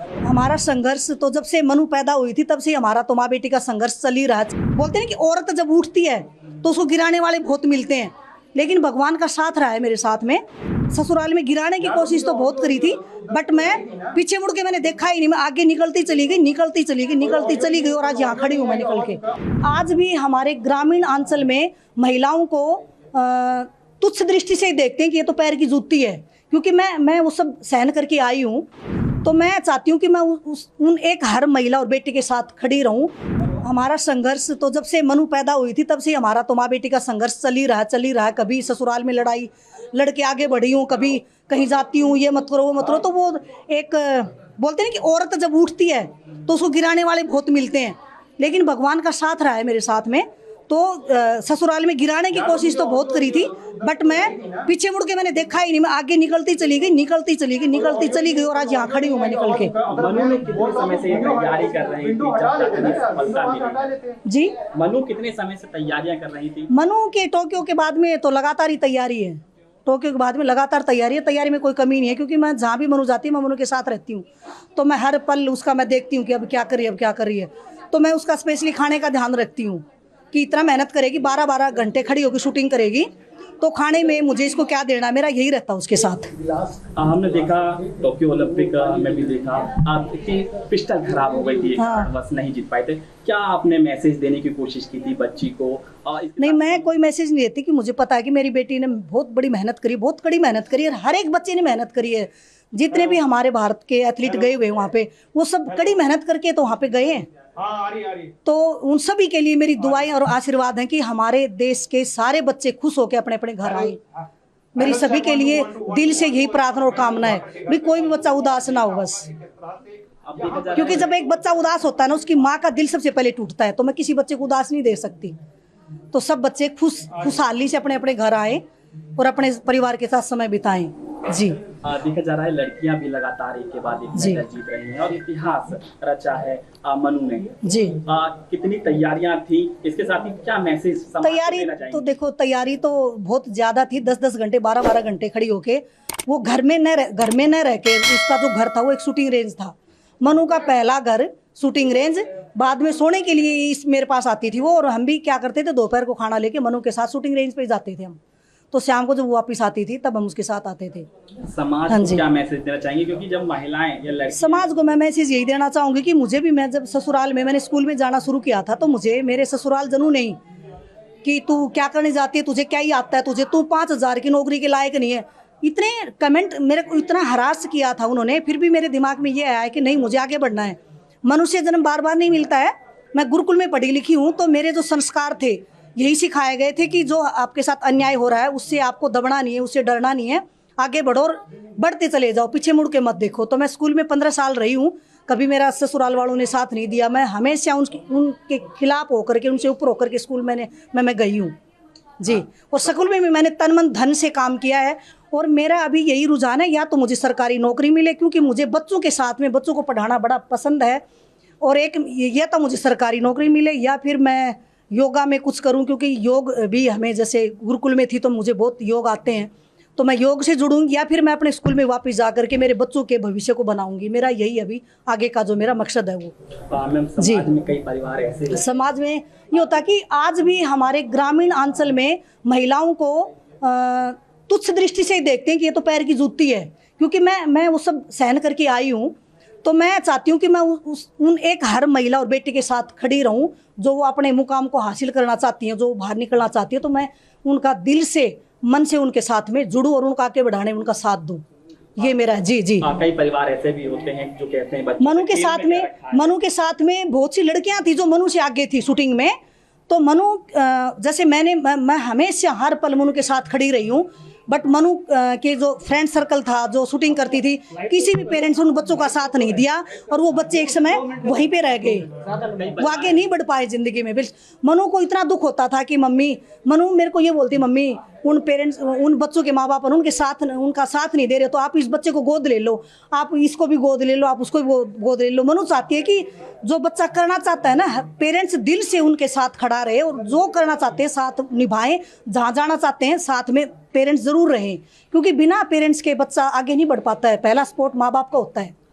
हमारा संघर्ष तो जब से मनु पैदा हुई थी तब से हमारा तो माँ बेटी का संघर्ष चल ही रहा है। बोलते हैं कि औरत जब उठती है तो उसको गिराने वाले बहुत मिलते हैं, लेकिन भगवान का साथ रहा है मेरे साथ में। ससुराल में गिराने की कोशिश तो बहुत करी थी, बट मैं पीछे मुड़ के मैंने देखा ही नहीं। मैं आगे निकलती चली गई और आज यहाँ खड़ी हूँ मैं निकल के। आज भी हमारे ग्रामीण अंचल में महिलाओं को तुच्छ दृष्टि से ही देखते हैं कि ये तो पैर की जूती है, क्योंकि मैं वो सब सहन करके आई हूँ। तो मैं चाहती हूँ कि मैं उन एक हर महिला और बेटी के साथ खड़ी रहूँ। हमारा संघर्ष तो जब से मनु पैदा हुई थी तब से हमारा तो माँ बेटी का संघर्ष चल ही रहा है। कभी ससुराल में लड़ाई लड़के आगे बढ़ी हूँ, कभी कहीं जाती हूँ, ये मत करो वो मत करो। तो वो एक बोलते हैं कि औरत जब उठती है तो उसको गिराने वाले बहुत मिलते हैं, लेकिन भगवान का साथ रहा है मेरे साथ में। तो ससुराल में गिराने की कोशिश तो बहुत करी थी, बट मैं पीछे मुड़ के मैंने देखा ही नहीं। मैं आगे निकलती चली गई और आज यहाँ खड़ी हूँ मैं निकल के। मनु ने कितने समय से ये तैयारी कर रही थी जब तक उन्हें सफलता मिली? जी, मनु कितने समय से तैयारियां कर रही थी? मनु के टोक्यो के बाद में तो लगातार ही तैयारी है। टोक्यो के बाद में लगातार तैयारी है। तैयारी में कोई कमी नहीं है, क्योंकि मैं जहाँ भी मनु जाती है मैं मनु के साथ रहती हूँ। तो मैं हर पल उसका मैं देखती हूँ कि अब क्या कर रही है। तो मैं उसका स्पेशली खाने का ध्यान रखती हूँ कि इतना मेहनत करेगी, 12-12 घंटे खड़ी होकर शूटिंग करेगी, तो खाने में मुझे इसको क्या देना, मेरा यही रहता है उसके साथ। हमने देखा टोक्यो ओलंपिक में भी देखा आपकी पिस्टल खराब हो गई थी, हाँ। बस नहीं जीत पाए थे। क्या आपने मैसेज देने की कोशिश की थी बच्ची को? नहीं, मैं कोई मैसेज नहीं देती, कि मुझे पता है कि मेरी बेटी ने बहुत बड़ी मेहनत करी, बहुत कड़ी मेहनत करी, और हर एक बच्चे ने मेहनत करी है। जितने भी हमारे भारत के एथलीट गए हुए वहाँ पे, वो सब कड़ी मेहनत करके तो वहाँ पे गए हैं। तो उन सभी के लिए मेरी दुआएं और आशीर्वाद हैं कि हमारे देश के सारे बच्चे खुश होकर अपने अपने घर आए। मेरी सभी के लिए दिल से यही प्रार्थना और कामना है भी कोई भी बच्चा उदास ना हो बस। क्योंकि जब एक बच्चा उदास होता है ना, उसकी माँ का दिल सबसे पहले टूटता है। तो मैं किसी बच्चे को उदास नहीं दे सकती। तो सब बच्चे खुशहाली से अपने अपने घर आए और अपने परिवार के साथ समय बिताएं। जी, देखा जा रहा है लड़कियां भी लगातार एक के बाद एक मेडल जीत रही हैं और इतिहास रचा है मनु ने। जी, कितनी तैयारियां थी, इसके साथ ही क्या मैसेज समाज को देना चाहेंगे? तो देखो, तैयारी तो बहुत ज्यादा थी। 10-10 घंटे 12-12 घंटे खड़ी होके, वो घर में न रह के, उसका जो घर था वो एक शूटिंग रेंज था। मनु का पहला घर शूटिंग रेंज, बाद में सोने के लिए इस मेरे पास आती थी वो, और हम भी क्या करते थे, दोपहर को खाना लेके मनु के साथ शूटिंग रेंज पे जाते थे हम। तो शाम को जब वो वापस आती थी तब हम उसके साथ आते थे। समाज हाँ को जी, क्या मैसेज देना चाहेंगे? क्योंकि जब महिलाएं या लड़कियां, समाज को मैं मैसेज यही देना चाहूँगी कि मुझे भी, मैं जब ससुराल में, मैंने स्कूल में जाना शुरू किया था, तो मुझे मेरे ससुराल जनू नहीं कि तू क्या करने जाती है, तुझे क्या ही आता है, तू 5,000 की नौकरी के लायक नहीं है। इतने कमेंट मेरे को इतना हरास किया था उन्होंने, फिर भी मेरे दिमाग में ये आया कि नहीं, मुझे आगे बढ़ना है। मनुष्य जन्म बार बार नहीं मिलता है। मैं गुरुकुल में पढ़ी लिखी हूँ, तो मेरे जो संस्कार थे यही सिखाए गए थे कि जो आपके साथ अन्याय हो रहा है उससे आपको दबना नहीं है, उससे डरना नहीं है, आगे बढ़ो और बढ़ते चले जाओ, पीछे मुड़ के मत देखो। तो मैं स्कूल में 15 साल रही हूँ, कभी मेरा ससुराल वालों ने साथ नहीं दिया। मैं हमेशा उनके खिलाफ होकर के, उनसे ऊपर होकर के स्कूल मैं गई हूँ। जी, और स्कूल में भी मैंने तन मन धन से काम किया है। और मेरा अभी यही रुझान है, या तो मुझे सरकारी नौकरी मिले, क्योंकि मुझे बच्चों के साथ में बच्चों को पढ़ाना बड़ा पसंद है, और एक या तो मुझे सरकारी नौकरी मिले, या फिर मैं योगा में कुछ करूं, क्योंकि योग भी हमें, जैसे गुरुकुल में थी तो मुझे बहुत योग आते हैं, तो मैं योग से जुड़ूंगी, या फिर मैं अपने स्कूल में वापस जा करके मेरे बच्चों के भविष्य को बनाऊंगी। मेरा यही अभी आगे का जो मेरा मकसद है वो। जी, समाज में कई परिवार ऐसे, समाज में ये होता कि आज भी हमारे ग्रामीण अंचल में महिलाओं को तुच्छ दृष्टि से ही देखते हैं कि ये तो पैर की जूती है, क्योंकि मैं वो सब सहन करके आई हूँ। तो मैं चाहती हूँ कि मैं उन एक हर महिला और बेटी के साथ खड़ी रहूँ, जो वो अपने मुकाम को हासिल करना चाहती हैं, जो बाहर निकलना चाहती है। तो मैं उनका दिल से, मन से उनके साथ में जुड़ूँ और उनका आगे बढ़ाने में उनका साथ दूँ। ये मेरा। जी, कई परिवार ऐसे भी होते हैं जो कहते हैं मनु के साथ में बहुत सी लड़कियां थी जो मनु से आगे थी शूटिंग में। तो मनु, जैसे मैं हमेशा हर पल मनु के साथ खड़ी रही हूँ, बट मनु के जो फ्रेंड सर्कल था, जो शूटिंग करती थी, किसी भी पेरेंट्स उन बच्चों का साथ नहीं दिया, और वो बच्चे एक समय वहीं पे रह गए, वो आगे नहीं बढ़ पाए जिंदगी में। मनु को इतना दुख होता था कि मनु मेरे को ये बोलती, मम्मी उन बच्चों के माँ बाप उनका साथ नहीं दे रहे, तो आप इस बच्चे को गोद ले लो, आप इसको भी गोद ले लो, आप उसको भी गोद ले लो। मनु चाहती है कि जो बच्चा करना चाहता है ना, पेरेंट्स दिल से उनके साथ खड़ा रहे, और जो करना चाहते हैं साथ निभाएं, जहाँ जाना चाहते हैं साथ में पेरेंट्स जरूर रहें, क्योंकि बिना पेरेंट्स के बच्चा आगे नहीं बढ़ पाता है। पहला सपोर्ट माँ बाप का होता है।